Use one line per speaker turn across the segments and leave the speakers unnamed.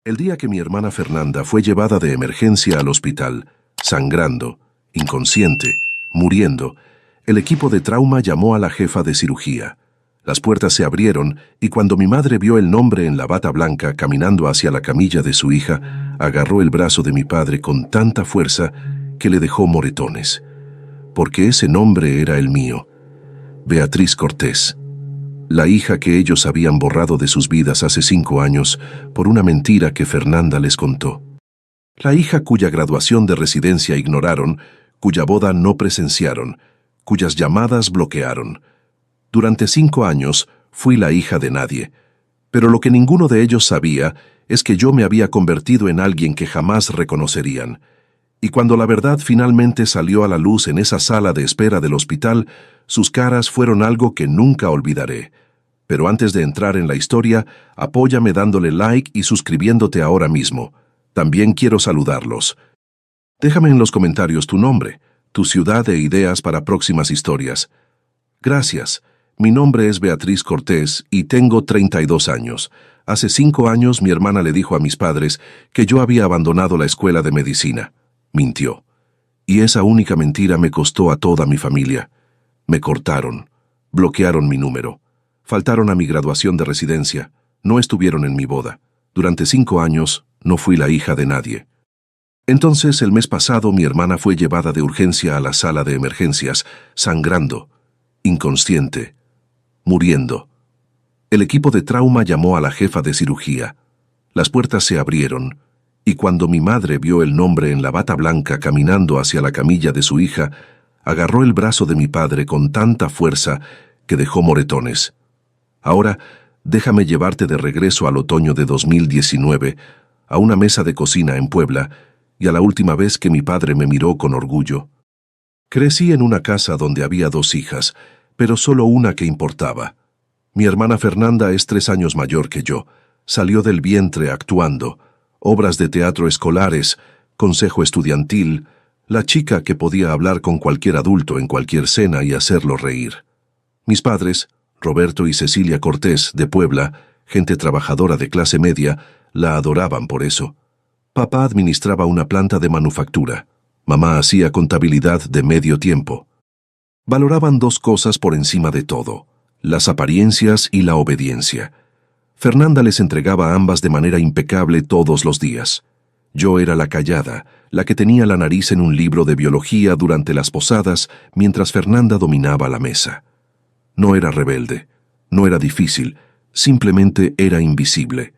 El día que mi hermana Fernanda fue llevada de emergencia al hospital, sangrando, inconsciente, muriendo, el equipo de trauma llamó a la jefa de cirugía. Las puertas se abrieron y cuando mi madre vio el nombre en la bata blanca caminando hacia la camilla de su hija, agarró el brazo de mi padre con tanta fuerza que le dejó moretones. Porque ese nombre era el mío, Beatriz Cortés, la hija que ellos habían borrado de sus vidas hace 5 años por una mentira que Fernanda les contó. La hija cuya graduación de residencia ignoraron, cuya boda no presenciaron, cuyas llamadas bloquearon. Durante 5 años fui la hija de nadie, pero lo que ninguno de ellos sabía es que yo me había convertido en alguien que jamás reconocerían. Y cuando la verdad finalmente salió a la luz en esa sala de espera del hospital, sus caras fueron algo que nunca olvidaré. Pero antes de entrar en la historia, apóyame dándole like y suscribiéndote ahora mismo. También quiero saludarlos. Déjame en los comentarios tu nombre, tu ciudad e ideas para próximas historias. Gracias. Mi nombre es Beatriz Cortés y tengo 32 años. Hace 5 años mi hermana le dijo a mis padres que yo había abandonado la escuela de medicina. Mintió. Y esa única mentira me costó a toda mi familia. Me cortaron, bloquearon mi número, faltaron a mi graduación de residencia, no estuvieron en mi boda. Durante 5 años no fui la hija de nadie. Entonces, el mes pasado, mi hermana fue llevada de urgencia a la sala de emergencias, sangrando, inconsciente, muriendo. El equipo de trauma llamó a la jefa de cirugía. Las puertas se abrieron, y cuando mi madre vio el nombre en la bata blanca caminando hacia la camilla de su hija, agarró el brazo de mi padre con tanta fuerza que dejó moretones. Ahora, déjame llevarte de regreso al otoño de 2019, a una mesa de cocina en Puebla, y a la última vez que mi padre me miró con orgullo. Crecí en una casa donde había 2 hijas, pero solo una que importaba. Mi hermana Fernanda es 3 años mayor que yo. Salió del vientre actuando, obras de teatro escolares, consejo estudiantil, la chica que podía hablar con cualquier adulto en cualquier cena y hacerlo reír. Mis padres, Roberto y Cecilia Cortés, de Puebla, gente trabajadora de clase media, la adoraban por eso. Papá administraba una planta de manufactura. Mamá hacía contabilidad de medio tiempo. Valoraban 2 cosas por encima de todo: las apariencias y la obediencia. Fernanda les entregaba ambas de manera impecable todos los días. Yo era la callada, la que tenía la nariz en un libro de biología durante las posadas, mientras Fernanda dominaba la mesa. No era rebelde, no era difícil, simplemente era invisible.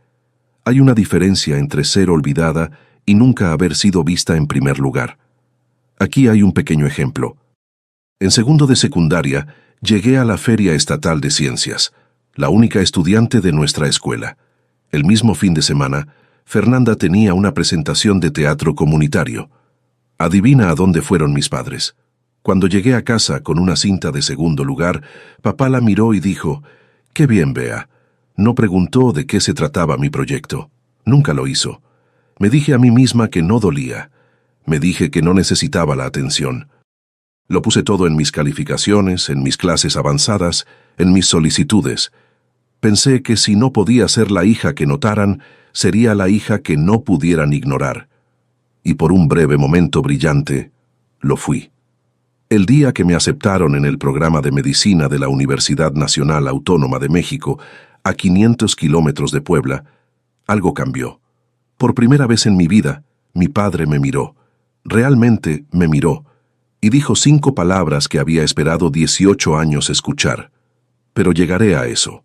Hay una diferencia entre ser olvidada y nunca haber sido vista en primer lugar. Aquí hay un pequeño ejemplo. En segundo de secundaria, llegué a la Feria Estatal de Ciencias, la única estudiante de nuestra escuela. El mismo fin de semana, Fernanda tenía una presentación de teatro comunitario. Adivina a dónde fueron mis padres. Cuando llegué a casa con una cinta de segundo lugar, papá la miró y dijo: «Qué bien, Bea». No preguntó de qué se trataba mi proyecto. Nunca lo hizo. Me dije a mí misma que no dolía. Me dije que no necesitaba la atención. Lo puse todo en mis calificaciones, en mis clases avanzadas, en mis solicitudes. Pensé que si no podía ser la hija que notaran, sería la hija que no pudieran ignorar. Y por un breve momento brillante, lo fui. El día que me aceptaron en el programa de medicina de la Universidad Nacional Autónoma de México, a 500 kilómetros de Puebla, algo cambió. Por primera vez en mi vida, mi padre me miró. Realmente me miró. Y dijo 5 palabras que había esperado 18 años escuchar. Pero llegaré a eso.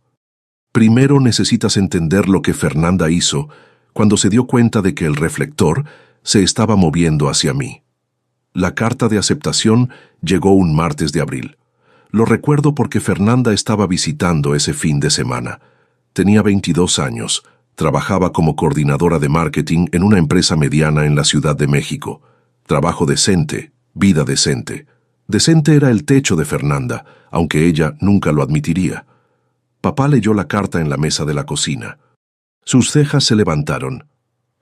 Primero necesitas entender lo que Fernanda hizo cuando se dio cuenta de que el reflector se estaba moviendo hacia mí. La carta de aceptación llegó un martes de abril. Lo recuerdo porque Fernanda estaba visitando ese fin de semana. Tenía 22 años, trabajaba como coordinadora de marketing en una empresa mediana en la Ciudad de México. Trabajo decente, vida decente. Decente era el techo de Fernanda, aunque ella nunca lo admitiría. Papá leyó la carta en la mesa de la cocina. Sus cejas se levantaron.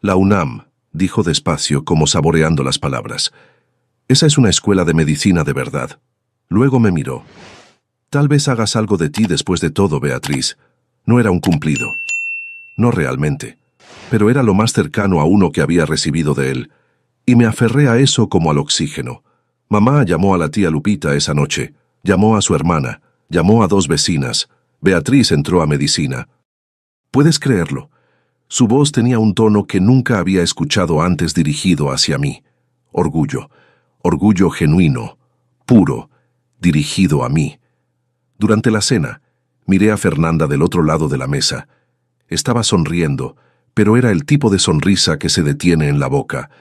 «La UNAM», dijo despacio, como saboreando las palabras. «Esa es una escuela de medicina de verdad». Luego me miró. «Tal vez hagas algo de ti después de todo, Beatriz». No era un cumplido. No realmente. pero era lo más cercano a uno que había recibido de él, y me aferré a eso como al oxígeno. Mamá llamó a la tía Lupita esa noche, llamó a su hermana, llamó a 2 vecinas. Beatriz entró a medicina. ¿Puedes creerlo? Su voz tenía un tono que nunca había escuchado antes dirigido hacia mí. Orgullo, orgullo genuino, puro, dirigido a mí. Durante la cena, miré a Fernanda del otro lado de la mesa. Estaba sonriendo, pero era el tipo de sonrisa que se detiene en la boca.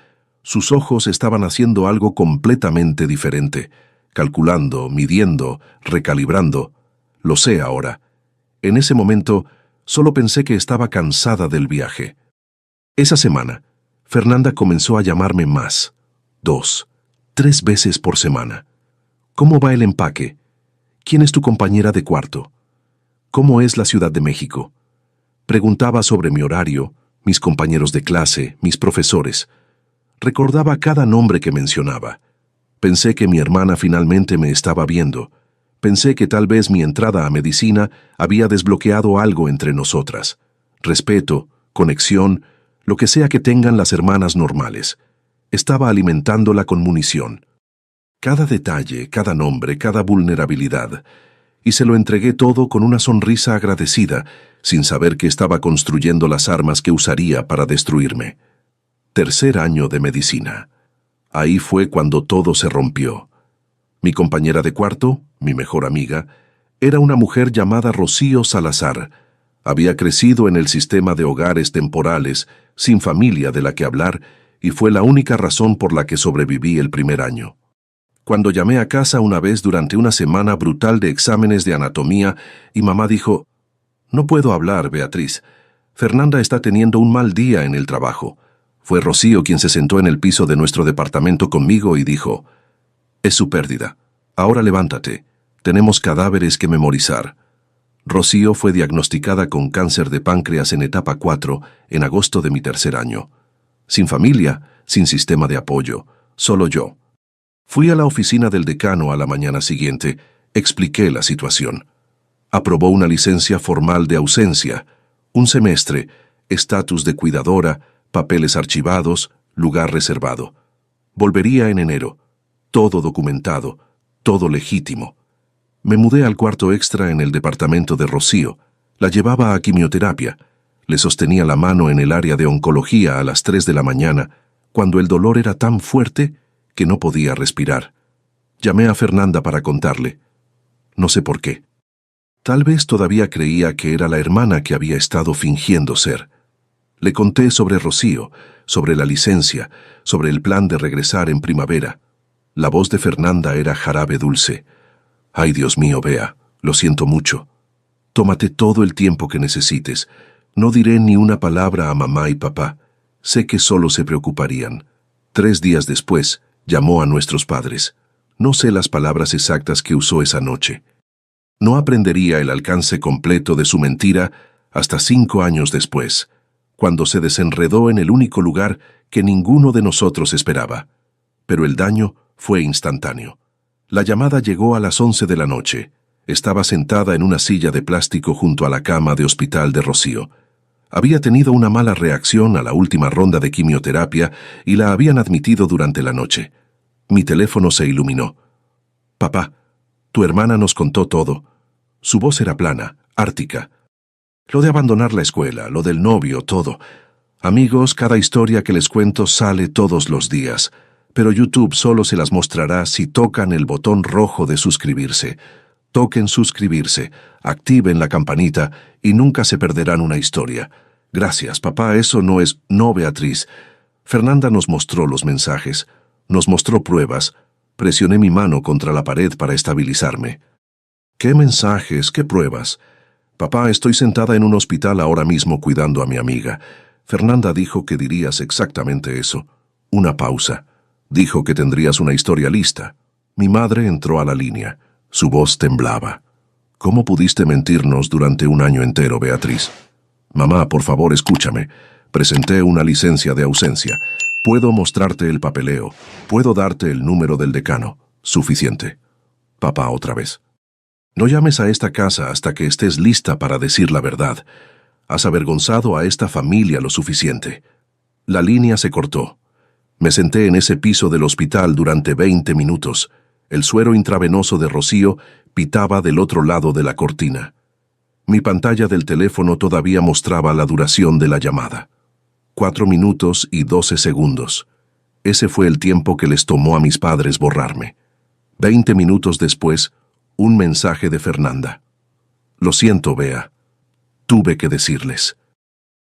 Sus ojos estaban haciendo algo completamente diferente, calculando, midiendo, recalibrando. Lo sé ahora. En ese momento, solo pensé que estaba cansada del viaje. Esa semana, Fernanda comenzó a llamarme más. 2, 3 veces por semana. ¿Cómo va el empaque? ¿Quién es tu compañera de cuarto? ¿Cómo es la Ciudad de México? Preguntaba sobre mi horario, mis compañeros de clase, mis profesores. Recordaba cada nombre que mencionaba. Pensé que mi hermana finalmente me estaba viendo. Pensé que tal vez mi entrada a medicina había desbloqueado algo entre nosotras. Respeto, conexión, lo que sea que tengan las hermanas normales. Estaba alimentándola con munición. Cada detalle, cada nombre, cada vulnerabilidad. Y se lo entregué todo con una sonrisa agradecida, sin saber que estaba construyendo las armas que usaría para destruirme. 3er año de medicina. Ahí fue cuando todo se rompió. Mi compañera de cuarto, mi mejor amiga, era una mujer llamada Rocío Salazar. Había crecido en el sistema de hogares temporales, sin familia de la que hablar, y fue la única razón por la que sobreviví el primer año. Cuando llamé a casa una vez durante una semana brutal de exámenes de anatomía, y mamá dijo: «No puedo hablar, Beatriz. Fernanda está teniendo un mal día en el trabajo». Fue Rocío quien se sentó en el piso de nuestro departamento conmigo y dijo: «Es su pérdida. Ahora levántate. Tenemos cadáveres que memorizar». Rocío fue diagnosticada con cáncer de páncreas en etapa 4 en agosto de mi 3er año. Sin familia, sin sistema de apoyo, solo yo. Fui a la oficina del decano a la mañana siguiente, expliqué la situación. Aprobó una licencia formal de ausencia, un semestre, estatus de cuidadora, papeles archivados, lugar reservado. Volvería en enero. Todo documentado, todo legítimo. Me mudé al cuarto extra en el departamento de Rocío. La llevaba a quimioterapia. Le sostenía la mano en el área de oncología a las 3 de la mañana, cuando el dolor era tan fuerte que no podía respirar. Llamé a Fernanda para contarle. No sé por qué. Tal vez todavía creía que era la hermana que había estado fingiendo ser. Le conté sobre Rocío, sobre la licencia, sobre el plan de regresar en primavera. La voz de Fernanda era jarabe dulce. «Ay, Dios mío, Bea, lo siento mucho. Tómate todo el tiempo que necesites. No diré ni una palabra a mamá y papá. Sé que solo se preocuparían». 3 días después, llamó a nuestros padres. No sé las palabras exactas que usó esa noche. No aprendería el alcance completo de su mentira hasta 5 años después, cuando se desenredó en el único lugar que ninguno de nosotros esperaba. Pero el daño fue instantáneo. La llamada llegó a las 11 de la noche. Estaba sentada en una silla de plástico junto a la cama de hospital de Rocío. Había tenido una mala reacción a la última ronda de quimioterapia y la habían admitido durante la noche. Mi teléfono se iluminó. «Papá, tu hermana nos contó todo». Su voz era plana, ártica. Lo de abandonar la escuela, lo del novio, todo. Amigos, cada historia que les cuento sale todos los días, pero YouTube solo se las mostrará si tocan el botón rojo de suscribirse. Toquen suscribirse, activen la campanita y nunca se perderán una historia. Gracias, papá, eso no es... No, Beatriz. Fernanda nos mostró los mensajes, nos mostró pruebas. Presioné mi mano contra la pared para estabilizarme. ¿Qué mensajes? ¿Qué pruebas? Papá, estoy sentada en un hospital ahora mismo cuidando a mi amiga. Fernanda dijo que dirías exactamente eso. Una pausa. Dijo que tendrías una historia lista. Mi madre entró a la línea. Su voz temblaba. ¿Cómo pudiste mentirnos durante un año entero, Beatriz? Mamá, por favor, escúchame. Presenté una licencia de ausencia. Puedo mostrarte el papeleo. Puedo darte el número del decano. Suficiente. Papá, otra vez. No llames a esta casa hasta que estés lista para decir la verdad. Has avergonzado a esta familia lo suficiente. La línea se cortó. Me senté en ese piso del hospital durante 20 minutos. El suero intravenoso de Rocío pitaba del otro lado de la cortina. Mi pantalla del teléfono todavía mostraba la duración de la llamada. 4 minutos y 12 segundos. Ese fue el tiempo que les tomó a mis padres borrarme. 20 minutos después, un mensaje de Fernanda. Lo siento, Bea. Tuve que decirles.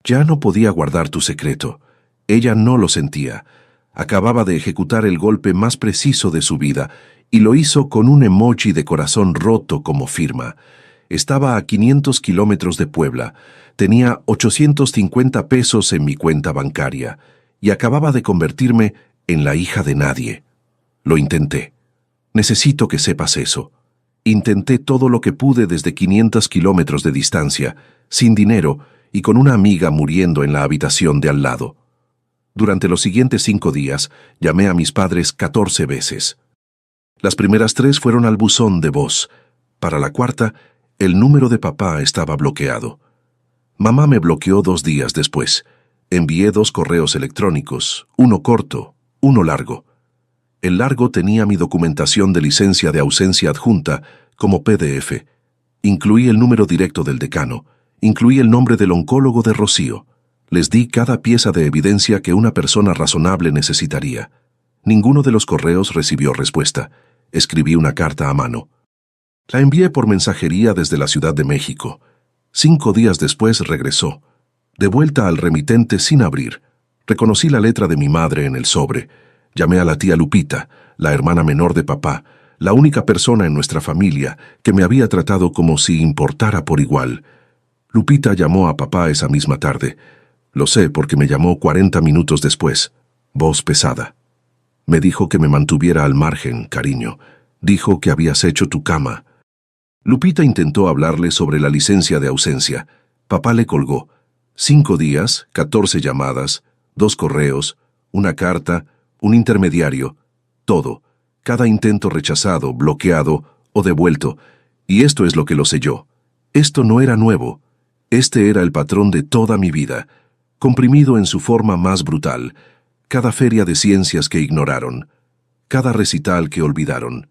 Ya no podía guardar tu secreto. Ella no lo sentía. Acababa de ejecutar el golpe más preciso de su vida y lo hizo con un emoji de corazón roto como firma. Estaba a 500 kilómetros de Puebla, tenía 850 pesos en mi cuenta bancaria y acababa de convertirme en la hija de nadie. Lo intenté. Necesito que sepas eso. Intenté todo lo que pude desde 500 kilómetros de distancia, sin dinero y con una amiga muriendo en la habitación de al lado. Durante los siguientes 5 días, llamé a mis padres 14 veces. Las primeras 3 fueron al buzón de voz. Para la cuarta, el número de papá estaba bloqueado. Mamá me bloqueó 2 días después. Envié 2 correos electrónicos, uno corto, uno largo. El largo tenía mi documentación de licencia de ausencia adjunta como PDF. Incluí el número directo del decano. Incluí el nombre del oncólogo de Rocío. Les di cada pieza de evidencia que una persona razonable necesitaría. Ninguno de los correos recibió respuesta. Escribí una carta a mano. La envié por mensajería desde la Ciudad de México. 5 días después regresó. De vuelta al remitente sin abrir. Reconocí la letra de mi madre en el sobre. Llamé a la tía Lupita, la hermana menor de papá, la única persona en nuestra familia que me había tratado como si importara por igual. Lupita llamó a papá esa misma tarde. Lo sé porque me llamó 40 minutos después. Voz pesada. Me dijo que me mantuviera al margen, cariño. Dijo que habías hecho tu cama. Lupita intentó hablarle sobre la licencia de ausencia. Papá le colgó. 5 días, 14 llamadas, 2 correos, una carta, un intermediario, todo. Cada intento rechazado, bloqueado o devuelto. Y esto es lo que lo selló. Esto no era nuevo. Este era el patrón de toda mi vida, comprimido en su forma más brutal. Cada feria de ciencias que ignoraron. Cada recital que olvidaron.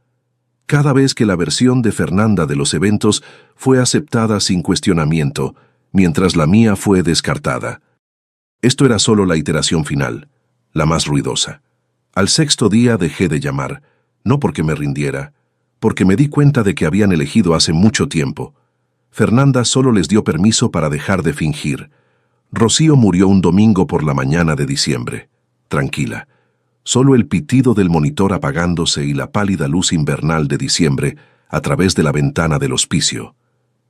Cada vez que la versión de Fernanda de los eventos fue aceptada sin cuestionamiento, mientras la mía fue descartada. Esto era solo la iteración final, la más ruidosa. Al 6.º día dejé de llamar, no porque me rindiera, porque me di cuenta de que habían elegido hace mucho tiempo. Fernanda solo les dio permiso para dejar de fingir. Rocío murió un domingo por la mañana de diciembre. Tranquila. Solo el pitido del monitor apagándose y la pálida luz invernal de diciembre a través de la ventana del hospicio.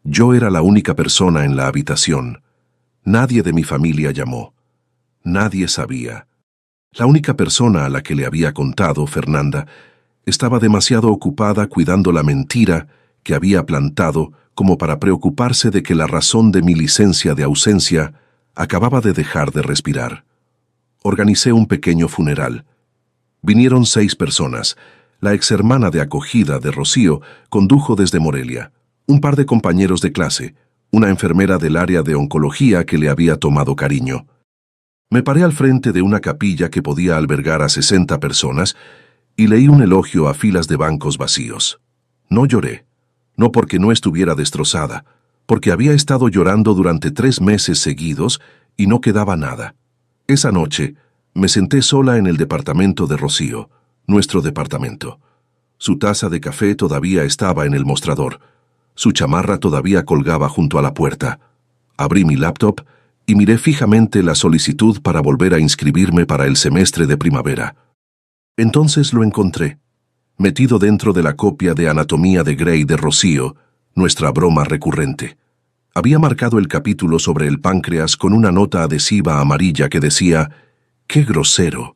Yo era la única persona en la habitación. Nadie de mi familia llamó. Nadie sabía. La única persona a la que le había contado, Fernanda, estaba demasiado ocupada cuidando la mentira que había plantado como para preocuparse de que la razón de mi licencia de ausencia acababa de dejar de respirar. Organicé un pequeño funeral. Vinieron 6 personas. La exhermana de acogida de Rocío condujo desde Morelia. Un par de compañeros de clase, una enfermera del área de oncología que le había tomado cariño. Me paré al frente de una capilla que podía albergar a 60 personas y leí un elogio a filas de bancos vacíos. No lloré, no porque no estuviera destrozada, porque había estado llorando durante 3 meses seguidos y no quedaba nada. Esa noche me senté sola en el departamento de Rocío, nuestro departamento. Su taza de café todavía estaba en el mostrador. Su chamarra todavía colgaba junto a la puerta. Abrí mi laptop y miré fijamente la solicitud para volver a inscribirme para el semestre de primavera. Entonces lo encontré, metido dentro de la copia de Anatomía de Grey de Rocío, nuestra broma recurrente. Había marcado el capítulo sobre el páncreas con una nota adhesiva amarilla que decía «¡Qué grosero!».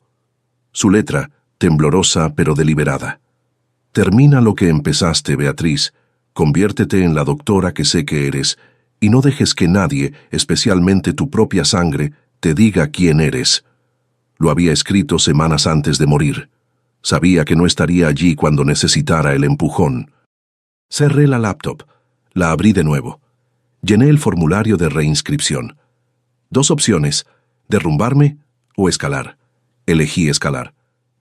Su letra, temblorosa pero deliberada. «Termina lo que empezaste, Beatriz. Conviértete en la doctora que sé que eres, y no dejes que nadie, especialmente tu propia sangre, te diga quién eres». Lo había escrito semanas antes de morir. Sabía que no estaría allí cuando necesitara el empujón. Cerré la laptop. La abrí de nuevo. Llené el formulario de reinscripción. 2 opciones, derrumbarme o escalar. Elegí escalar.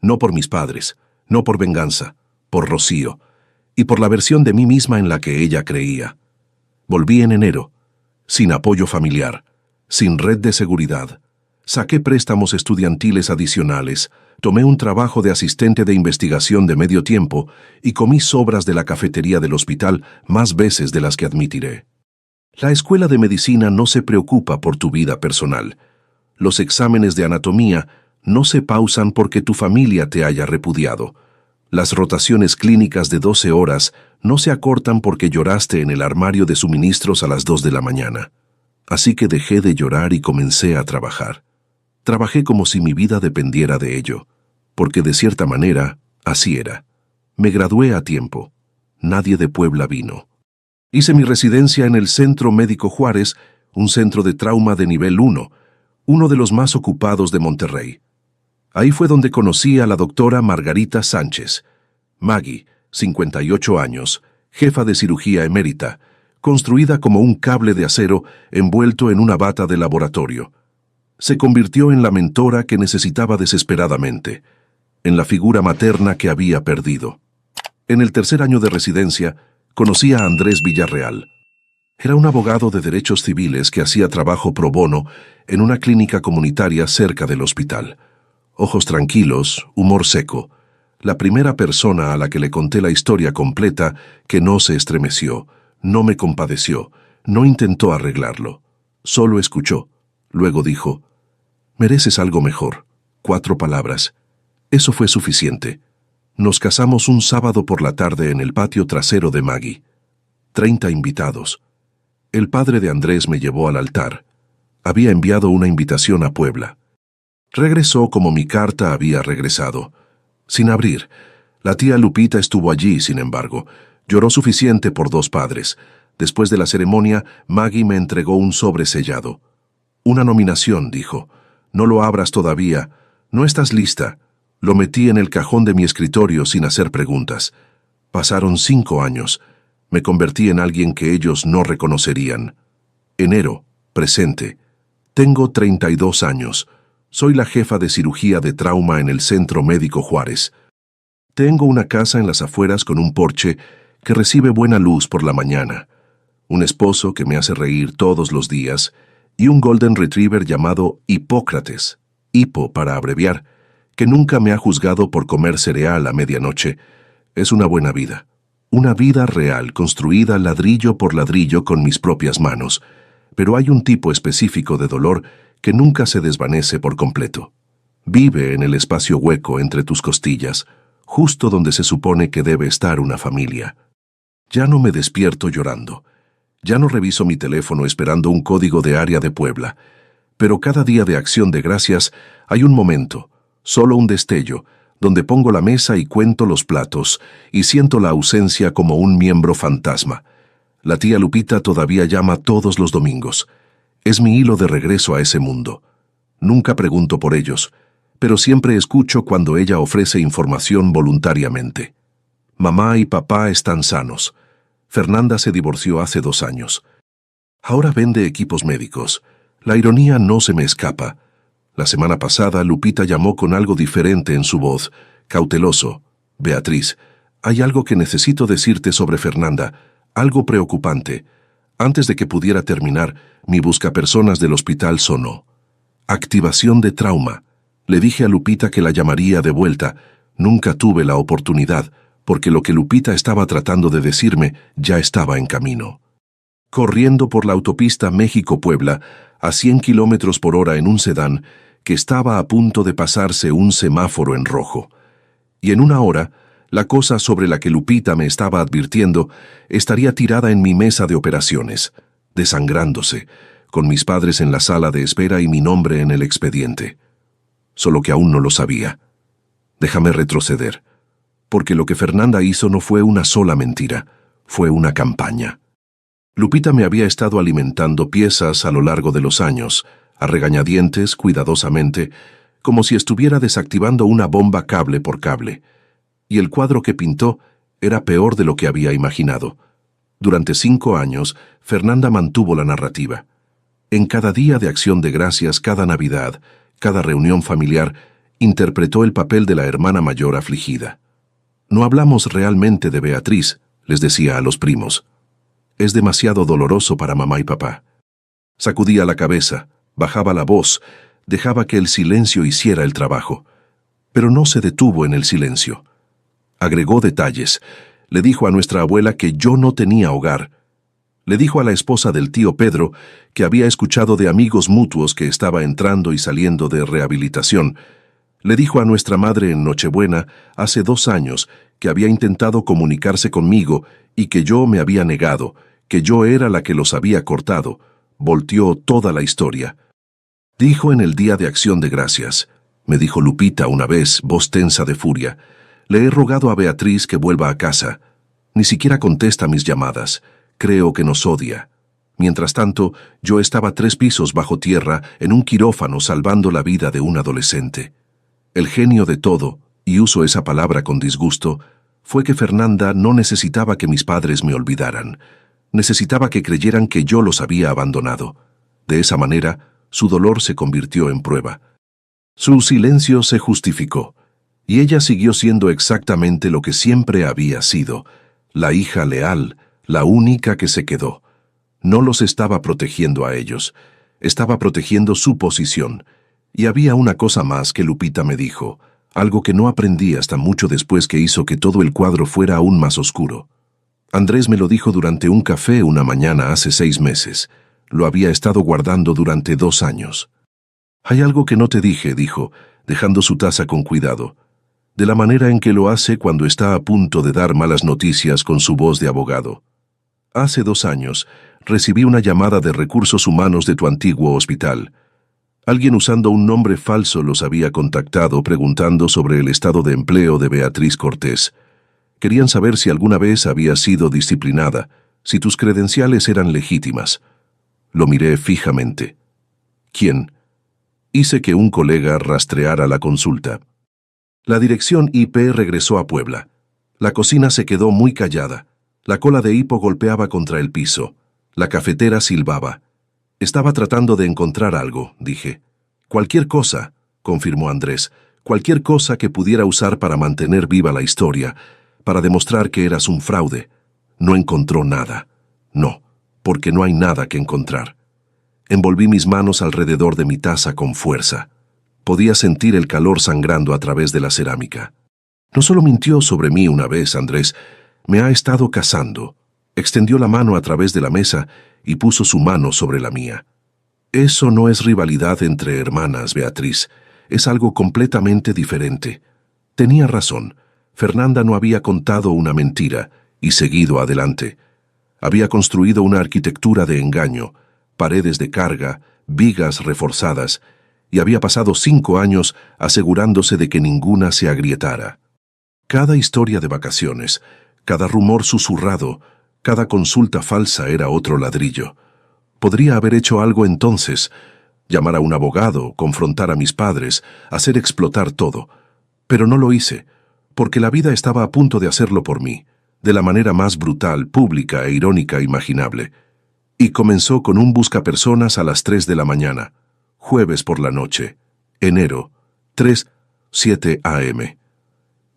No por mis padres, no por venganza, por Rocío, y por la versión de mí misma en la que ella creía. Volví en enero, sin apoyo familiar, sin red de seguridad. Saqué préstamos estudiantiles adicionales, tomé un trabajo de asistente de investigación de medio tiempo y comí sobras de la cafetería del hospital más veces de las que admitiré. La escuela de medicina no se preocupa por tu vida personal. Los exámenes de anatomía no se pausan porque tu familia te haya repudiado. Las rotaciones clínicas de 12 horas no se acortan porque lloraste en el armario de suministros a las 2 de la mañana. Así que dejé de llorar y comencé a trabajar. Trabajé como si mi vida dependiera de ello, porque de cierta manera, así era. Me gradué a tiempo. Nadie de Puebla vino. Hice mi residencia en el Centro Médico Juárez, un centro de trauma de nivel 1, uno de los más ocupados de Monterrey. Ahí fue donde conocí a la doctora Margarita Sánchez, Maggie, 58 años, jefa de cirugía emérita, construida como un cable de acero envuelto en una bata de laboratorio. Se convirtió en la mentora que necesitaba desesperadamente, en la figura materna que había perdido. En el 3er año de residencia, conocí a Andrés Villarreal. Era un abogado de derechos civiles que hacía trabajo pro bono en una clínica comunitaria cerca del hospital. Ojos tranquilos, humor seco. La primera persona a la que le conté la historia completa que no se estremeció, no me compadeció, no intentó arreglarlo. Solo escuchó. Luego dijo: «Mereces algo mejor». 4 palabras. Eso fue suficiente. Nos casamos un sábado por la tarde en el patio trasero de Maggie. 30 invitados. El padre de Andrés me llevó al altar. Había enviado una invitación a Puebla. Regresó como mi carta había regresado. Sin abrir. La tía Lupita estuvo allí, sin embargo. Lloró suficiente por 2 padres. Después de la ceremonia, Maggie me entregó un sobre sellado. «Una nominación», dijo. «No lo abras todavía. No estás lista». Lo metí en el cajón de mi escritorio sin hacer preguntas. Pasaron 5 años. Me convertí en alguien que ellos no reconocerían. Enero, presente. Tengo 32 años. Soy la jefa de cirugía de trauma en el Centro Médico Juárez. Tengo una casa en las afueras con un porche que recibe buena luz por la mañana, un esposo que me hace reír todos los días y un Golden Retriever llamado Hipócrates, Hipo para abreviar, que nunca me ha juzgado por comer cereal a medianoche. Es una buena vida. Una vida real, construida ladrillo por ladrillo con mis propias manos. Pero hay un tipo específico de dolor que nunca se desvanece por completo. Vive en el espacio hueco entre tus costillas, justo donde se supone que debe estar una familia. Ya no me despierto llorando. Ya no reviso mi teléfono esperando un código de área de Puebla. Pero cada día de Acción de Gracias hay un momento, solo un destello, donde pongo la mesa y cuento los platos, y siento la ausencia como un miembro fantasma. La tía Lupita todavía llama todos los domingos. Es mi hilo de regreso a ese mundo. Nunca pregunto por ellos, pero siempre escucho cuando ella ofrece información voluntariamente. Mamá y papá están sanos. Fernanda se divorció hace 2 años. Ahora vende equipos médicos. La ironía no se me escapa. La semana pasada Lupita llamó con algo diferente en su voz, cauteloso. «Beatriz, hay algo que necesito decirte sobre Fernanda, algo preocupante». Antes de que pudiera terminar, mi buscapersonas del hospital sonó. Activación de trauma. Le dije a Lupita que la llamaría de vuelta. Nunca tuve la oportunidad, porque lo que Lupita estaba tratando de decirme ya estaba en camino. Corriendo por la autopista México-Puebla, a 100 kilómetros por hora en un sedán, que estaba a punto de pasarse un semáforo en rojo. Y en 1 hora, la cosa sobre la que Lupita me estaba advirtiendo estaría tirada en mi mesa de operaciones, desangrándose, con mis padres en la sala de espera y mi nombre en el expediente. Solo que aún no lo sabía. Déjame retroceder, porque lo que Fernanda hizo no fue una sola mentira, fue una campaña. Lupita me había estado alimentando piezas a lo largo de los años, a regañadientes, cuidadosamente, como si estuviera desactivando una bomba cable por cable. Y el cuadro que pintó era peor de lo que había imaginado. Durante 5 años, Fernanda mantuvo la narrativa. En cada día de Acción de Gracias, cada Navidad, cada reunión familiar, interpretó el papel de la hermana mayor afligida. No hablamos realmente de Beatriz, les decía a los primos. Es demasiado doloroso para mamá y papá. Sacudía la cabeza, bajaba la voz, dejaba que el silencio hiciera el trabajo. Pero no se detuvo en el silencio. Agregó detalles. Le dijo a nuestra abuela que yo no tenía hogar. Le dijo a la esposa del tío Pedro que había escuchado de amigos mutuos que estaba entrando y saliendo de rehabilitación. Le dijo a nuestra madre en Nochebuena, hace 2 años, que había intentado comunicarse conmigo y que yo me había negado, que yo era la que los había cortado. Volteó toda la historia. Dijo en el Día de Acción de Gracias, me dijo Lupita una vez, voz tensa de furia, le he rogado a Beatriz que vuelva a casa. Ni siquiera contesta mis llamadas. Creo que nos odia. Mientras tanto, yo estaba 3 pisos bajo tierra en un quirófano salvando la vida de un adolescente. El genio de todo, y uso esa palabra con disgusto, fue que Fernanda no necesitaba que mis padres me olvidaran. Necesitaba que creyeran que yo los había abandonado. De esa manera, su dolor se convirtió en prueba. Su silencio se justificó, y ella siguió siendo exactamente lo que siempre había sido, la hija leal, la única que se quedó. No los estaba protegiendo a ellos, estaba protegiendo su posición. Y había una cosa más que Lupita me dijo, algo que no aprendí hasta mucho después que hizo que todo el cuadro fuera aún más oscuro. Andrés me lo dijo durante un café una mañana hace 6 meses. Lo había estado guardando durante 2 años. Hay algo que no te dije, dijo, dejando su taza con cuidado. De la manera en que lo hace cuando está a punto de dar malas noticias con su voz de abogado. Hace 2 años, recibí una llamada de recursos humanos de tu antiguo hospital. Alguien usando un nombre falso los había contactado preguntando sobre el estado de empleo de Beatriz Cortés. Querían saber si alguna vez había sido disciplinada, si tus credenciales eran legítimas. Lo miré fijamente. ¿Quién? Hice que un colega rastreara la consulta. La dirección IP regresó a Puebla. La cocina se quedó muy callada. La cola de hipo golpeaba contra el piso. La cafetera silbaba. Estaba tratando de encontrar algo, dije. Cualquier cosa, confirmó Andrés, cualquier cosa que pudiera usar para mantener viva la historia, para demostrar que eras un fraude. No encontró nada. No, porque no hay nada que encontrar. Envolví mis manos alrededor de mi taza con fuerza. Podía sentir el calor sangrando a través de la cerámica. No solo mintió sobre mí una vez, Andrés, me ha estado cazando. Extendió la mano a través de la mesa y puso su mano sobre la mía. Eso no es rivalidad entre hermanas, Beatriz. Es algo completamente diferente. Tenía razón. Fernanda no había contado una mentira y seguido adelante. Había construido una arquitectura de engaño, paredes de carga, vigas reforzadas, y había pasado 5 años asegurándose de que ninguna se agrietara. Cada historia de vacaciones, cada rumor susurrado, cada consulta falsa era otro ladrillo. Podría haber hecho algo entonces, llamar a un abogado, confrontar a mis padres, hacer explotar todo. Pero no lo hice, porque la vida estaba a punto de hacerlo por mí, de la manera más brutal, pública e irónica imaginable. Y comenzó con un buscapersonas a las 3 de la mañana, jueves por la noche, enero, 3:07 a.m.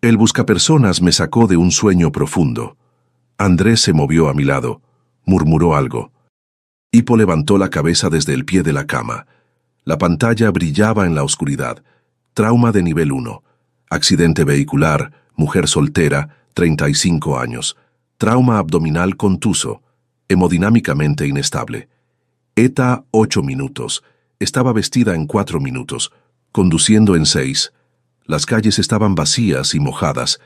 El buscapersonas me sacó de un sueño profundo. Andrés se movió a mi lado, murmuró algo. Hipo levantó la cabeza desde el pie de la cama. La pantalla brillaba en la oscuridad. Trauma de nivel 1. Accidente vehicular, mujer soltera, 35 años. Trauma abdominal contuso. Hemodinámicamente inestable. ETA 8 minutos. Estaba vestida en 4 minutos. Conduciendo en 6. Las calles estaban vacías y mojadas.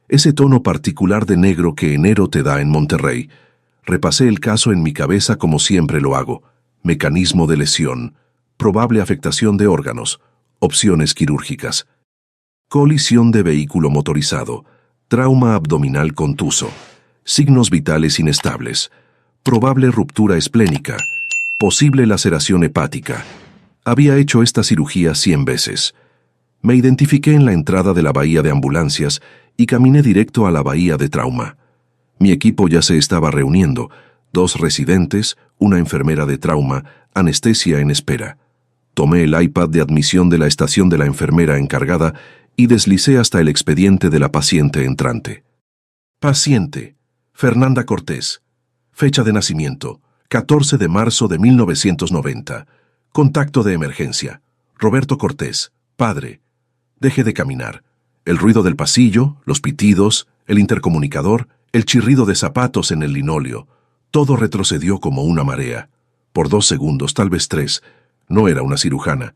Ese tono particular de negro que enero te da en Monterrey. Repasé el caso en mi cabeza como siempre lo hago. Mecanismo de lesión. Probable afectación de órganos. Opciones quirúrgicas. Colisión de vehículo motorizado. Trauma abdominal contuso. Signos vitales inestables. Probable ruptura esplénica. Posible laceración hepática. Había hecho esta cirugía 100 veces. Me identifiqué en la entrada de la bahía de ambulancias y caminé directo a la bahía de trauma. Mi equipo ya se estaba reuniendo, 2 residentes, una enfermera de trauma, anestesia en espera. Tomé el iPad de admisión de la estación de la enfermera encargada y deslicé hasta el expediente de la paciente entrante. Paciente: Fernanda Cortés. Fecha de nacimiento: 14 de marzo de 1990. Contacto de emergencia: Roberto Cortés, padre. Deje de caminar. El ruido del pasillo, los pitidos, el intercomunicador, el chirrido de zapatos en el linóleo. Todo retrocedió como una marea. Por 2 segundos, tal vez 3, no era una cirujana.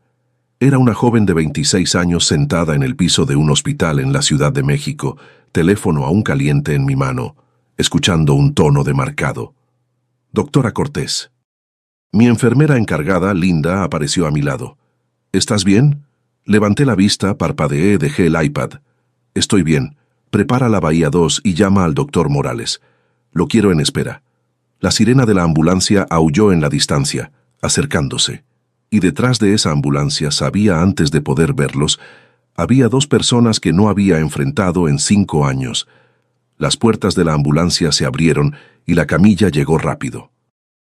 Era una joven de 26 años sentada en el piso de un hospital en la Ciudad de México, teléfono aún caliente en mi mano, escuchando un tono demarcado. Doctora Cortés. Mi enfermera encargada, Linda, apareció a mi lado. ¿Estás bien? Levanté la vista, parpadeé, dejé el iPad. Estoy bien. Prepara la Bahía 2 y llama al doctor Morales. Lo quiero en espera. La sirena de la ambulancia aulló en la distancia, acercándose. Y detrás de esa ambulancia, sabía antes de poder verlos, había 2 personas que no había enfrentado en 5 años. Las puertas de la ambulancia se abrieron y la camilla llegó rápido.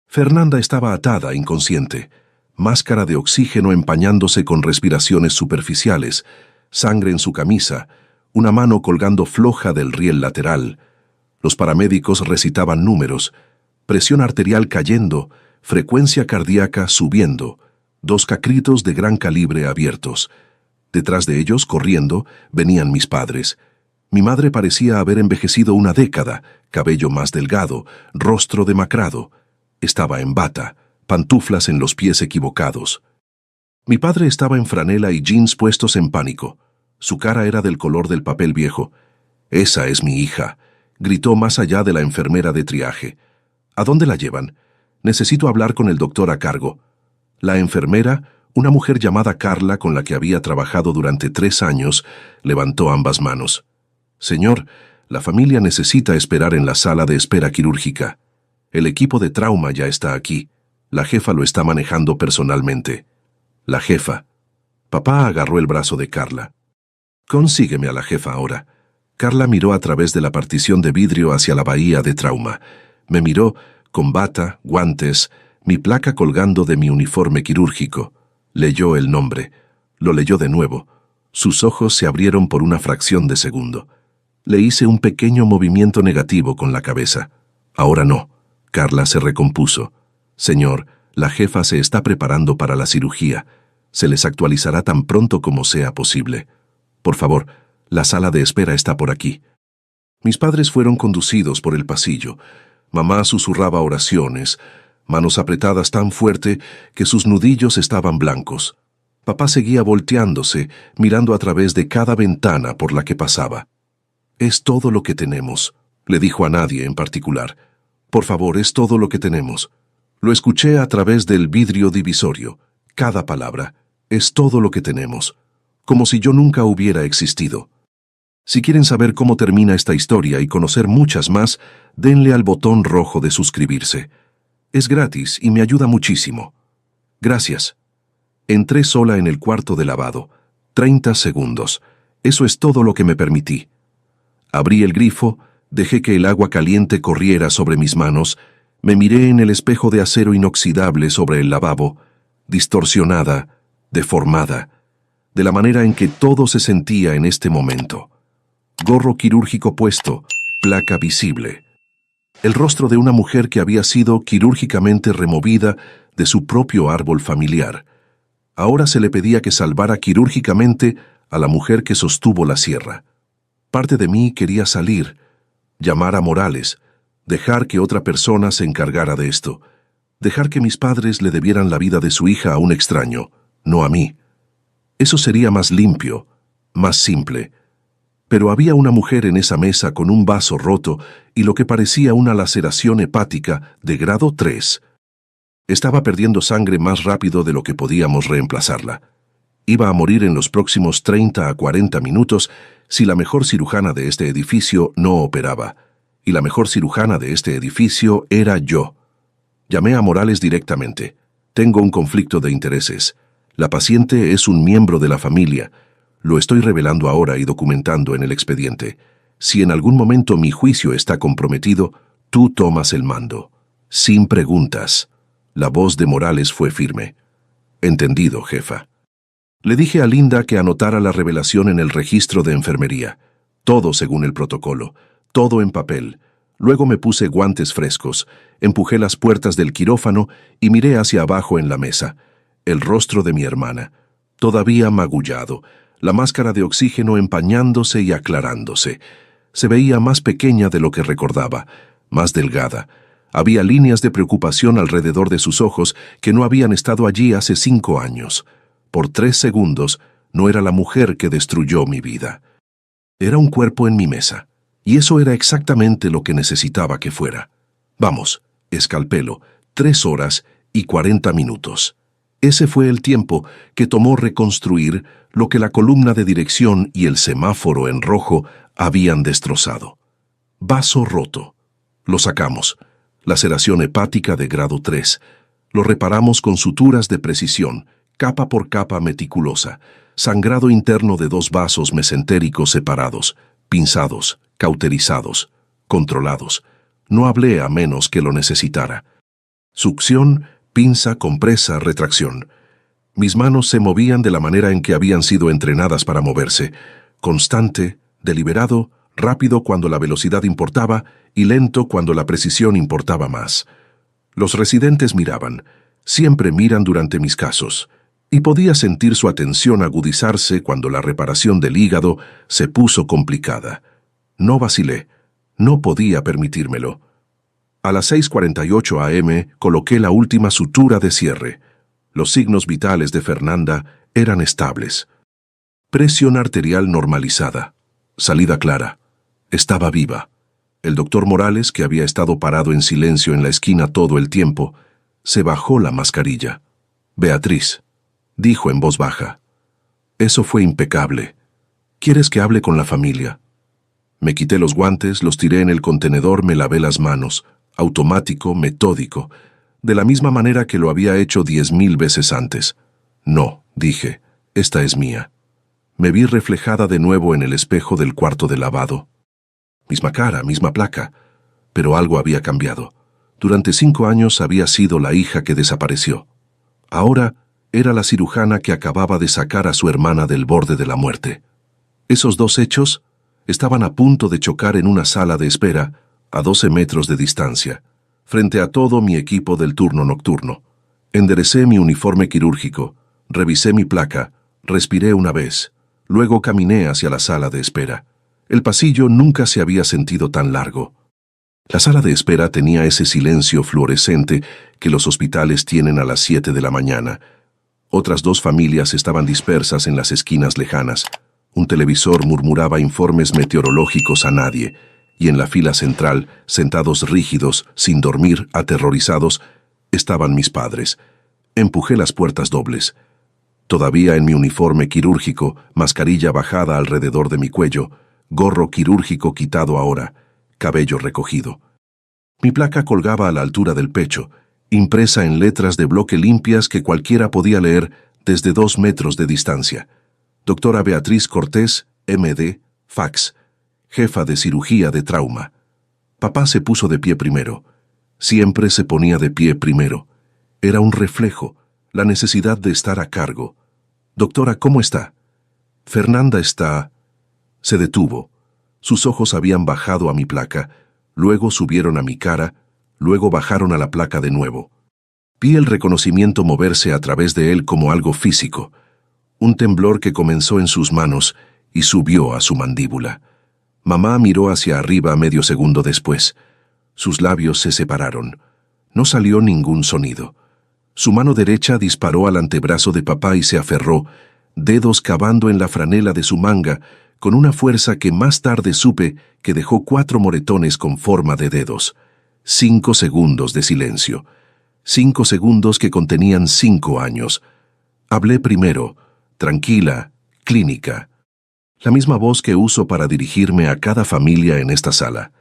Fernanda estaba atada, inconsciente. Máscara de oxígeno empañándose con respiraciones superficiales, sangre en su camisa, una mano colgando floja del riel lateral. Los paramédicos recitaban números, presión arterial cayendo, frecuencia cardíaca subiendo, 2 cacritos de gran calibre abiertos. Detrás de ellos, corriendo, venían mis padres. Mi madre parecía haber envejecido una década, cabello más delgado, rostro demacrado. Estaba en bata, pantuflas en los pies equivocados. Mi padre estaba en franela y jeans puestos en pánico. Su cara era del color del papel viejo. «Esa es mi hija», gritó más allá de la enfermera de triaje. «¿A dónde la llevan? Necesito hablar con el doctor a cargo». La enfermera, una mujer llamada Carla con la que había trabajado durante 3 años, levantó ambas manos. «Señor, la familia necesita esperar en la sala de espera quirúrgica. El equipo de trauma ya está aquí. La jefa lo está manejando personalmente». La jefa. Papá agarró el brazo de Carla. «Consígueme a la jefa ahora». Carla miró a través de la partición de vidrio hacia la bahía de trauma. Me miró, con bata, guantes, mi placa colgando de mi uniforme quirúrgico. Leyó el nombre. Lo leyó de nuevo. Sus ojos se abrieron por una fracción de segundo. Le hice un pequeño movimiento negativo con la cabeza. «Ahora no». Carla se recompuso. «Señor, la jefa se está preparando para la cirugía. Se les actualizará tan pronto como sea posible. Por favor, la sala de espera está por aquí». Mis padres fueron conducidos por el pasillo. Mamá susurraba oraciones, manos apretadas tan fuerte que sus nudillos estaban blancos. Papá seguía volteándose, mirando a través de cada ventana por la que pasaba. «Es todo lo que tenemos», le dijo a nadie en particular. «Por favor, es todo lo que tenemos». Lo escuché a través del vidrio divisorio. Cada palabra. «Es todo lo que tenemos». Como si yo nunca hubiera existido. Si quieren saber cómo termina esta historia y conocer muchas más, denle al botón rojo de suscribirse. Es gratis y me ayuda muchísimo. Gracias. Entré sola en el cuarto de lavado. 30 segundos. Eso es todo lo que me permití. Abrí el grifo, dejé que el agua caliente corriera sobre mis manos, me miré en el espejo de acero inoxidable sobre el lavabo, distorsionada, deformada, de la manera en que todo se sentía en este momento. Gorro quirúrgico puesto, placa visible. El rostro de una mujer que había sido quirúrgicamente removida de su propio árbol familiar. Ahora se le pedía que salvara quirúrgicamente a la mujer que sostuvo la sierra. Parte de mí quería salir, llamar a Morales, dejar que otra persona se encargara de esto, dejar que mis padres le debieran la vida de su hija a un extraño, no a mí. Eso sería más limpio, más simple. Pero había una mujer en esa mesa con un vaso roto y lo que parecía una laceración hepática de grado 3. Estaba perdiendo sangre más rápido de lo que podíamos reemplazarla. Iba a morir en los próximos 30 a 40 minutos si la mejor cirujana de este edificio no operaba. Y la mejor cirujana de este edificio era yo. Llamé a Morales directamente. Tengo un conflicto de intereses. La paciente es un miembro de la familia. Lo estoy revelando ahora y documentando en el expediente. Si en algún momento mi juicio está comprometido, tú tomas el mando. Sin preguntas. La voz de Morales fue firme. Entendido, jefa. Le dije a Linda que anotara la revelación en el registro de enfermería. Todo según el protocolo. Todo en papel. Luego me puse guantes frescos, empujé las puertas del quirófano y miré hacia abajo en la mesa. El rostro de mi hermana, todavía magullado, la máscara de oxígeno empañándose y aclarándose. Se veía más pequeña de lo que recordaba, más delgada. Había líneas de preocupación alrededor de sus ojos que no habían estado allí hace 5 años. Por 3 segundos, no era la mujer que destruyó mi vida. Era un cuerpo en mi mesa. Y eso era exactamente lo que necesitaba que fuera. Vamos, escalpelo, 3 horas y 40 minutos. Ese fue el tiempo que tomó reconstruir lo que la columna de dirección y el semáforo en rojo habían destrozado. Vaso roto. Lo sacamos. Laceración hepática de grado 3. Lo reparamos con suturas de precisión, capa por capa meticulosa. Sangrado interno de 2 vasos mesentéricos separados, pinzados, cauterizados, controlados. No hablé a menos que lo necesitara. Succión, pinza, compresa, retracción. Mis manos se movían de la manera en que habían sido entrenadas para moverse. Constante, deliberado, rápido cuando la velocidad importaba y lento cuando la precisión importaba más. Los residentes miraban. Siempre miran durante mis casos. Y podía sentir su atención agudizarse cuando la reparación del hígado se puso complicada. No vacilé. No podía permitírmelo. A las 6:48 a.m. coloqué la última sutura de cierre. Los signos vitales de Fernanda eran estables. Presión arterial normalizada. Salida clara. Estaba viva. El doctor Morales, que había estado parado en silencio en la esquina todo el tiempo, se bajó la mascarilla. Beatriz, dijo en voz baja. Eso fue impecable. ¿Quieres que hable con la familia? Me quité los guantes, los tiré en el contenedor, me lavé las manos, automático, metódico, de la misma manera que lo había hecho 10,000 veces antes. No, dije, esta es mía. Me vi reflejada de nuevo en el espejo del cuarto de lavado. Misma cara, misma placa, pero algo había cambiado. Durante 5 años había sido la hija que desapareció. Ahora era la cirujana que acababa de sacar a su hermana del borde de la muerte. Esos 2 hechos estaban a punto de chocar en una sala de espera a 12 metros de distancia, frente a todo mi equipo del turno nocturno. Enderecé mi uniforme quirúrgico, revisé mi placa, respiré una vez, luego caminé hacia la sala de espera. El pasillo nunca se había sentido tan largo. La sala de espera tenía ese silencio fluorescente que los hospitales tienen a las 7 de la mañana. Otras 2 familias estaban dispersas en las esquinas lejanas. Un televisor murmuraba informes meteorológicos a nadie, y en la fila central, sentados rígidos, sin dormir, aterrorizados, estaban mis padres. Empujé las puertas dobles. Todavía en mi uniforme quirúrgico, mascarilla bajada alrededor de mi cuello, gorro quirúrgico quitado ahora, cabello recogido. Mi placa colgaba a la altura del pecho, impresa en letras de bloque limpias que cualquiera podía leer desde 2 metros de distancia. Doctora Beatriz Cortés, M.D., fax, jefa de cirugía de trauma. Papá se puso de pie primero. Siempre se ponía de pie primero. Era un reflejo, la necesidad de estar a cargo. Doctora, ¿cómo está? Fernanda está... Se detuvo. Sus ojos habían bajado a mi placa, luego subieron a mi cara, luego bajaron a la placa de nuevo. Vi el reconocimiento moverse a través de él como algo físico. Un temblor que comenzó en sus manos y subió a su mandíbula. Mamá miró hacia arriba medio segundo después. Sus labios se separaron. No salió ningún sonido. Su mano derecha disparó al antebrazo de papá y se aferró, dedos cavando en la franela de su manga, con una fuerza que más tarde supe que dejó 4 moretones con forma de dedos. 5 segundos de silencio. 5 segundos que contenían 5 años. Hablé primero, tranquila, clínica. La misma voz que uso para dirigirme a cada familia en esta sala.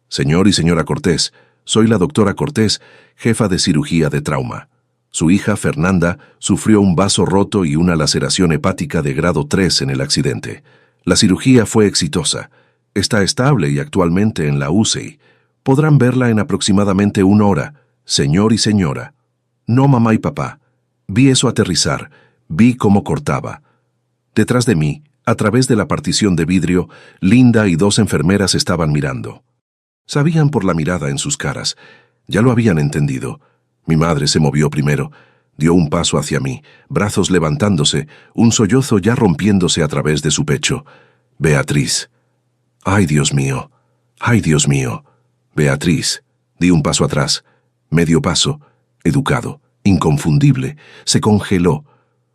Señor y señora Cortés, soy la doctora Cortés, jefa de cirugía de trauma. Su hija, Fernanda, sufrió un vaso roto y una laceración hepática de grado 3 en el accidente. La cirugía fue exitosa. Está estable y actualmente en la UCI. Podrán verla en aproximadamente 1 hora, señor y señora. No, mamá y papá. Vi eso aterrizar. Vi cómo cortaba. Detrás de mí, a través de la partición de vidrio, Linda y 2 enfermeras estaban mirando. Sabían por la mirada en sus caras. Ya lo habían entendido. Mi madre se movió primero. Dio un paso hacia mí, brazos levantándose, un sollozo ya rompiéndose a través de su pecho. Beatriz. ¡Ay, Dios mío! ¡Ay, Dios mío! Beatriz. Di un paso atrás. Medio paso. Educado. Inconfundible. Se congeló.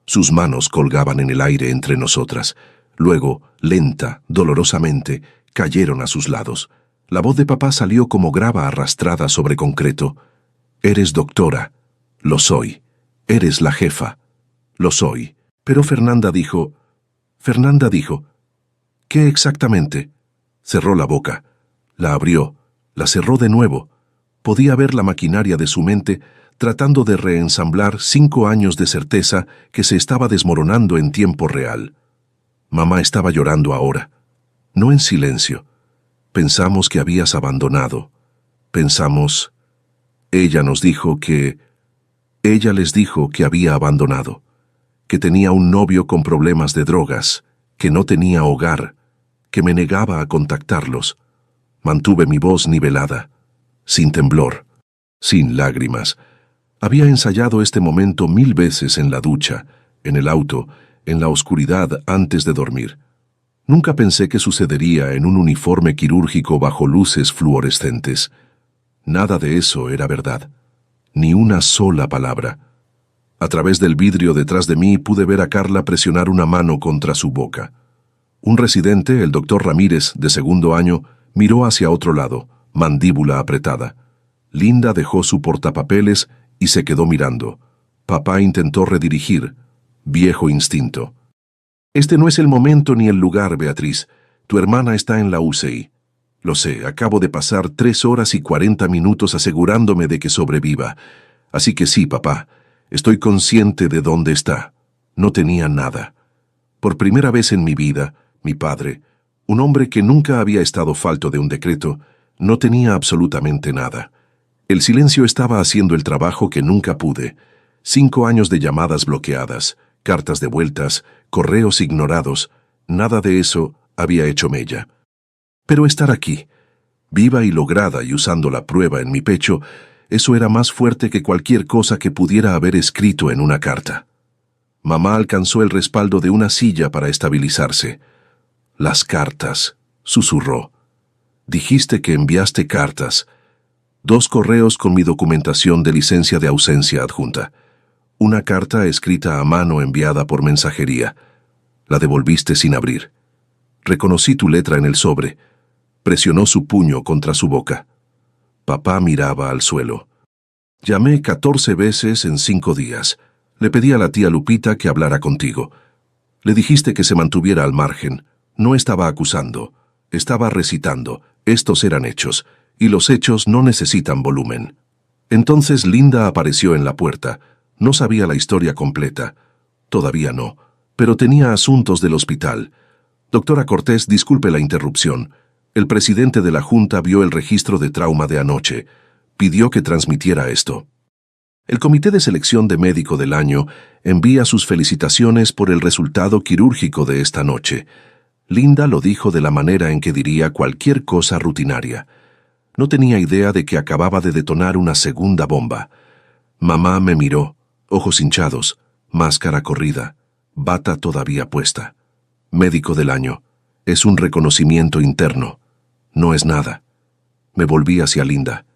Sus manos colgaban en el aire entre nosotras. Luego, lenta, dolorosamente, cayeron a sus lados. La voz de papá salió como grava arrastrada sobre concreto. «Eres doctora». «Lo soy». «Eres la jefa». «Lo soy». Pero Fernanda dijo... «¿Qué exactamente?» Cerró la boca. La abrió. La cerró de nuevo. Podía ver la maquinaria de su mente tratando de reensamblar 5 años de certeza que se estaba desmoronando en tiempo real. Mamá estaba llorando ahora. No en silencio. Pensamos que habías abandonado. Pensamos... Ella nos dijo que... Ella les dijo que había abandonado, que tenía un novio con problemas de drogas, que no tenía hogar, que me negaba a contactarlos. Mantuve mi voz nivelada, sin temblor, sin lágrimas. Había ensayado este momento 1000 veces en la ducha, en el auto, en la oscuridad antes de dormir. Nunca pensé que sucedería en un uniforme quirúrgico bajo luces fluorescentes. Nada de eso era verdad. Ni una sola palabra. A través del vidrio detrás de mí pude ver a Carla presionar una mano contra su boca. Un residente, el doctor Ramírez, de 2º año, miró hacia otro lado, mandíbula apretada. Linda dejó su portapapeles y se quedó mirando. Papá intentó redirigir. Viejo instinto. «Este no es el momento ni el lugar, Beatriz. Tu hermana está en la UCI. Lo sé, acabo de pasar 3 horas y 40 minutos asegurándome de que sobreviva. Así que sí, papá, estoy consciente de dónde está. No tenía nada. Por primera vez en mi vida, mi padre, un hombre que nunca había estado falto de un decreto, no tenía absolutamente nada. El silencio estaba haciendo el trabajo que nunca pude. 5 años de llamadas bloqueadas, cartas devueltas, correos ignorados, nada de eso había hecho mella. Pero estar aquí, viva y lograda y usando la prueba en mi pecho, eso era más fuerte que cualquier cosa que pudiera haber escrito en una carta. Mamá alcanzó el respaldo de una silla para estabilizarse. «Las cartas», susurró. «Dijiste que enviaste cartas. 2 correos con mi documentación de licencia de ausencia adjunta. Una carta escrita a mano enviada por mensajería. La devolviste sin abrir. Reconocí tu letra en el sobre». Presionó su puño contra su boca. Papá miraba al suelo. «Llamé 14 veces en 5 días. Le pedí a la tía Lupita que hablara contigo. Le dijiste que se mantuviera al margen. No estaba acusando. Estaba recitando. Estos eran hechos. Y los hechos no necesitan volumen». Entonces Linda apareció en la puerta. No sabía la historia completa. Todavía no. Pero tenía asuntos del hospital. «Doctora Cortés, disculpe la interrupción. El presidente de la Junta vio el registro de trauma de anoche. Pidió que transmitiera esto. El Comité de Selección de Médico del Año envía sus felicitaciones por el resultado quirúrgico de esta noche». Linda lo dijo de la manera en que diría cualquier cosa rutinaria. No tenía idea de que acababa de detonar una segunda bomba. Mamá me miró, ojos hinchados, máscara corrida, bata todavía puesta. «Médico del Año. Es un reconocimiento interno. No es nada». Me volví hacia Linda.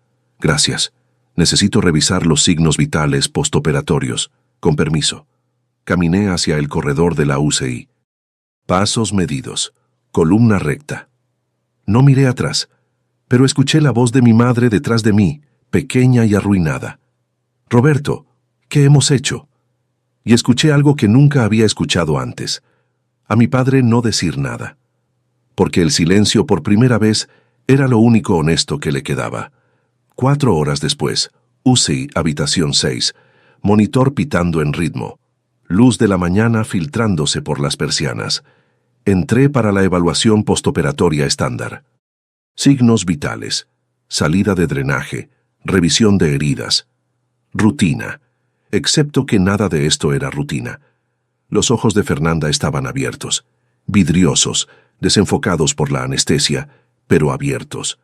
«Gracias. Necesito revisar los signos vitales postoperatorios. Con permiso». Caminé hacia el corredor de la UCI. Pasos medidos. Columna recta. No miré atrás, pero escuché la voz de mi madre detrás de mí, pequeña y arruinada. «Roberto, ¿qué hemos hecho?» Y escuché algo que nunca había escuchado antes. A mi padre no decir nada. Porque el silencio por primera vez era lo único honesto que le quedaba. 4 horas después, UCI, habitación 6, monitor pitando en ritmo, luz de la mañana filtrándose por las persianas. Entré para la evaluación postoperatoria estándar. Signos vitales, salida de drenaje, revisión de heridas. Rutina, excepto que nada de esto era rutina. Los ojos de Fernanda estaban abiertos, vidriosos, desenfocados por la anestesia, pero abiertos.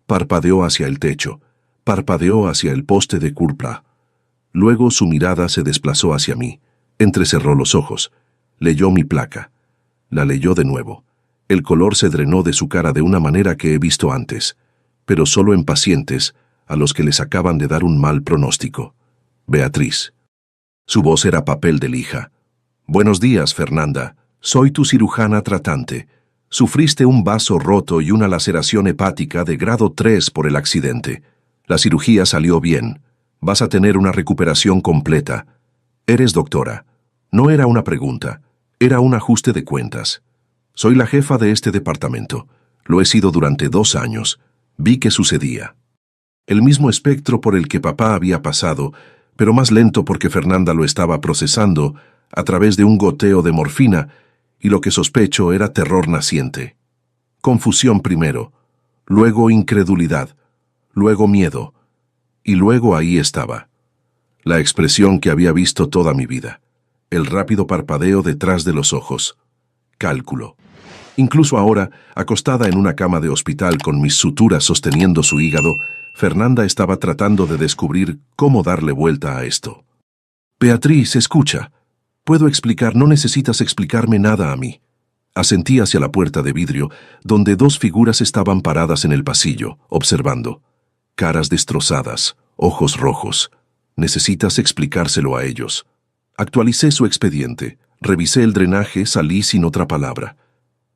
Parpadeó hacia el techo, parpadeó hacia el poste de curpla. Luego su mirada se desplazó hacia mí, entrecerró los ojos, leyó mi placa. La leyó de nuevo. El color se drenó de su cara de una manera que he visto antes, pero solo en pacientes a los que les acaban de dar un mal pronóstico. Beatriz. Su voz era papel de lija. Buenos días, Fernanda. Soy tu cirujana tratante. Sufriste un vaso roto y una laceración hepática de grado 3 por el accidente. La cirugía salió bien. Vas a tener una recuperación completa. Eres doctora. No era una pregunta. Era un ajuste de cuentas. Soy la jefa de este departamento. Lo he sido durante 2 años. Vi que sucedía. El mismo espectro por el que papá había pasado, pero más lento porque Fernanda lo estaba procesando a través de un goteo de morfina, y lo que sospecho era terror naciente. Confusión primero, luego incredulidad, luego miedo, y luego ahí estaba. La expresión que había visto toda mi vida. El rápido parpadeo detrás de los ojos. Cálculo. Incluso ahora, acostada en una cama de hospital con mis suturas sosteniendo su hígado, Fernanda estaba tratando de descubrir cómo darle vuelta a esto. Beatriz, escucha. Puedo explicar, no necesitas explicarme nada a mí. Asentí hacia la puerta de vidrio, donde 2 figuras estaban paradas en el pasillo, observando. Caras destrozadas, ojos rojos. Necesitas explicárselo a ellos. Actualicé su expediente, revisé el drenaje, salí sin otra palabra.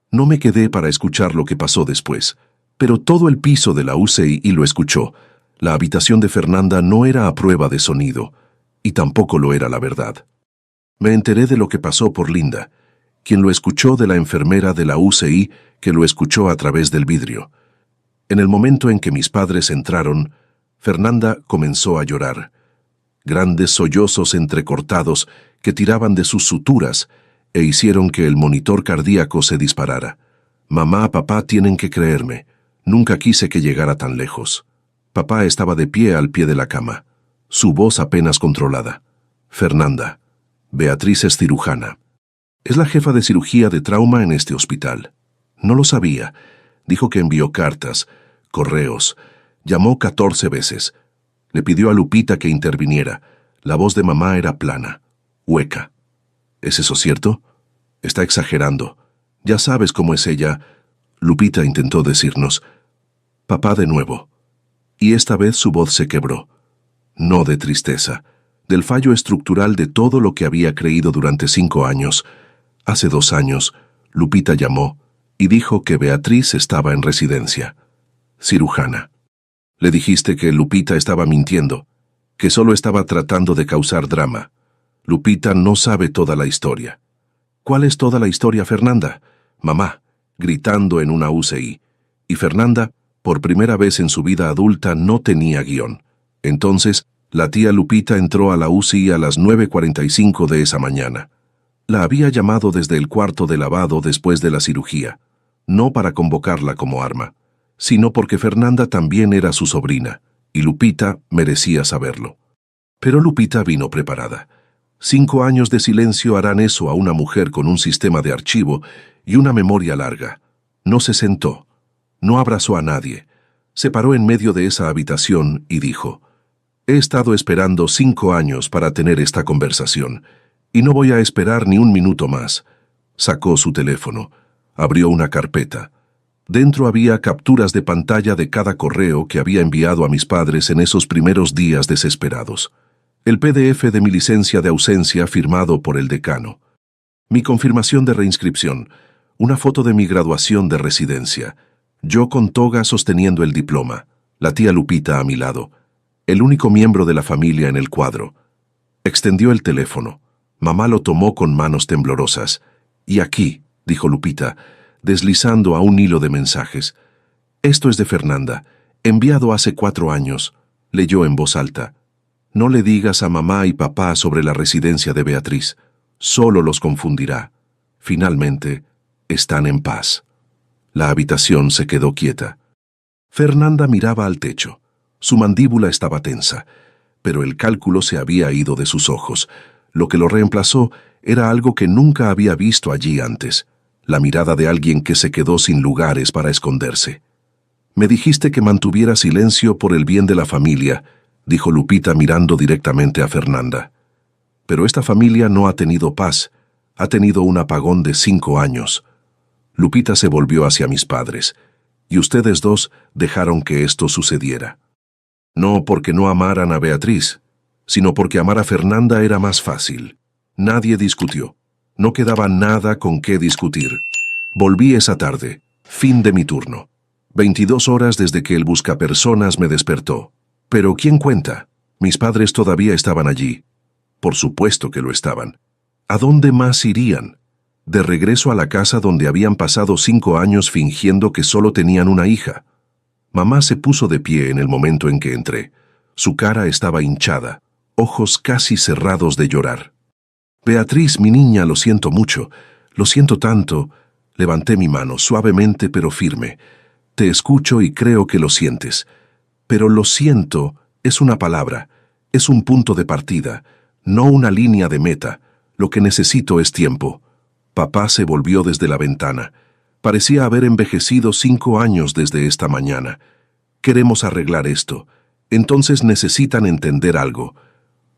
No me quedé para escuchar lo que pasó después, pero todo el piso de la UCI lo escuchó. La habitación de Fernanda no era a prueba de sonido, y tampoco lo era la verdad. Me enteré de lo que pasó por Linda, quien lo escuchó de la enfermera de la UCI que lo escuchó a través del vidrio. En el momento en que mis padres entraron, Fernanda comenzó a llorar. Grandes sollozos entrecortados que tiraban de sus suturas e hicieron que el monitor cardíaco se disparara. Mamá, papá tienen que creerme. Nunca quise que llegara tan lejos. Papá estaba de pie al pie de la cama, su voz apenas controlada. Fernanda. Beatriz es cirujana. Es la jefa de cirugía de trauma en este hospital. No lo sabía. Dijo que envió cartas, correos. Llamó 14 veces. Le pidió a Lupita que interviniera. La voz de mamá era plana, hueca. ¿Es eso cierto? Está exagerando. Ya sabes cómo es ella. Lupita intentó decirnos. Papá de nuevo. Y esta vez su voz se quebró. No de tristeza, del fallo estructural de todo lo que había creído durante 5 años. Hace 2 años, Lupita llamó y dijo que Beatriz estaba en residencia. Cirujana. Le dijiste que Lupita estaba mintiendo, que solo estaba tratando de causar drama. Lupita no sabe toda la historia. ¿Cuál es toda la historia, Fernanda? Mamá, gritando en una UCI. Y Fernanda, por primera vez en su vida adulta, no tenía guión. Entonces, la tía Lupita entró a la UCI a las 9:45 de esa mañana. La había llamado desde el cuarto de lavado después de la cirugía, no para convocarla como arma, sino porque Fernanda también era su sobrina, y Lupita merecía saberlo. Pero Lupita vino preparada. 5 años de silencio harán eso a una mujer con un sistema de archivo y una memoria larga. No se sentó, no abrazó a nadie. Se paró en medio de esa habitación y dijo: «He estado esperando 5 años para tener esta conversación, y no voy a esperar ni un minuto más». Sacó su teléfono, abrió una carpeta. Dentro había capturas de pantalla de cada correo que había enviado a mis padres en esos primeros días desesperados. El PDF de mi licencia de ausencia firmado por el decano. Mi confirmación de reinscripción. Una foto de mi graduación de residencia. Yo con toga sosteniendo el diploma. La tía Lupita a mi lado. El único miembro de la familia en el cuadro. Extendió el teléfono. Mamá lo tomó con manos temblorosas. «Y aquí», dijo Lupita, deslizando a un hilo de mensajes. «Esto es de Fernanda, enviado hace 4 años», leyó en voz alta. «No le digas a mamá y papá sobre la residencia de Beatriz. Solo los confundirá». Finalmente, Están en paz. La habitación se quedó quieta. Fernanda miraba al techo. Su mandíbula estaba tensa, pero el cálculo se había ido de sus ojos. Lo que lo reemplazó era algo que nunca había visto allí antes, la mirada de alguien que se quedó sin lugares para esconderse. «Me dijiste que mantuviera silencio por el bien de la familia», dijo Lupita mirando directamente a Fernanda. «Pero esta familia no ha tenido paz, ha tenido un apagón de 5 años. Lupita se volvió hacia mis padres, y ustedes dos dejaron que esto sucediera. No porque no amaran a Beatriz, sino porque amar a Fernanda era más fácil. Nadie discutió. No quedaba nada con qué discutir. Volví esa tarde, fin de mi turno. 22 horas desde que el buscapersonas me despertó. Pero ¿quién cuenta? Mis padres todavía estaban allí. Por supuesto que lo estaban. ¿A dónde más irían? De regreso a la casa donde habían pasado 5 años fingiendo que solo tenían una hija. Mamá se puso de pie en el momento en que entré. Su cara estaba hinchada, ojos casi cerrados de llorar. «Beatriz, mi niña, lo siento mucho, lo siento tanto». Levanté mi mano, suavemente pero firme. «Te escucho y creo que lo sientes. Pero lo siento es una palabra, es un punto de partida, no una línea de meta. Lo que necesito es tiempo». Papá se volvió desde la ventana. Parecía haber envejecido 5 años desde esta mañana. «Queremos arreglar esto. Entonces necesitan entender algo».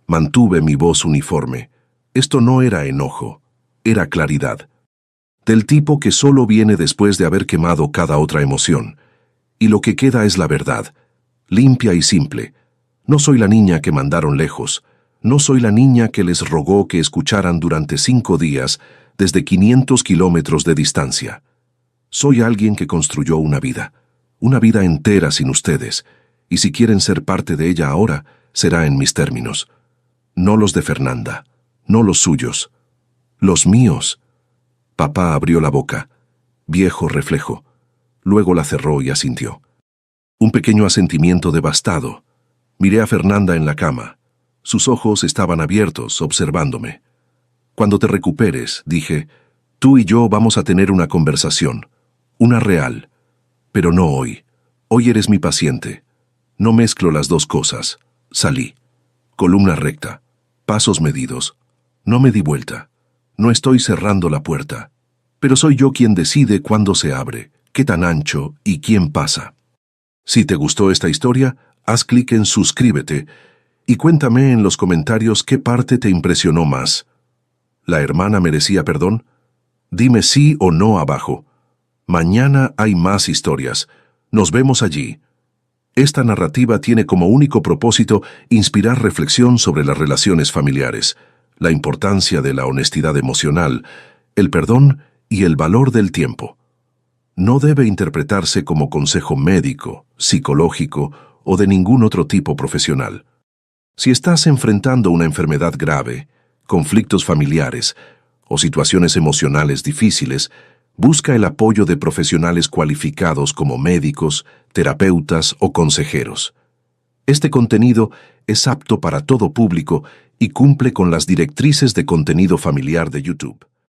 Mantuve mi voz uniforme. Esto no era enojo, era claridad. Del tipo que solo viene después de haber quemado cada otra emoción. Y lo que queda es la verdad, limpia y simple. No soy la niña que mandaron lejos. No soy la niña que les rogó que escucharan durante 5 días desde 500 kilómetros de distancia. Soy alguien que construyó una vida entera sin ustedes, y si quieren ser parte de ella ahora, será en mis términos. No los de Fernanda, no los suyos, los míos. Papá abrió la boca, viejo reflejo, luego la cerró y asintió. Un pequeño asentimiento devastado. Miré a Fernanda en la cama. Sus ojos estaban abiertos, observándome. «Cuando te recuperes», dije, «tú y yo vamos a tener una conversación, una real. Pero no hoy. Hoy eres mi paciente. No mezclo las dos cosas». Salí. Columna recta. Pasos medidos. No me di vuelta. No estoy cerrando la puerta. Pero soy yo quien decide cuándo se abre, qué tan ancho y quién pasa. Si te gustó esta historia, haz clic en suscríbete y cuéntame en los comentarios qué parte te impresionó más. ¿La hermana merecía perdón? Dime sí o no abajo. Mañana hay más historias. Nos vemos allí. Esta narrativa tiene como único propósito inspirar reflexión sobre las relaciones familiares, la importancia de la honestidad emocional, el perdón y el valor del tiempo. No debe interpretarse como consejo médico, psicológico o de ningún otro tipo profesional. Si estás enfrentando una enfermedad grave, conflictos familiares o situaciones emocionales difíciles, busca el apoyo de profesionales cualificados como médicos, terapeutas o consejeros. Este contenido es apto para todo público y cumple con las directrices de contenido familiar de YouTube.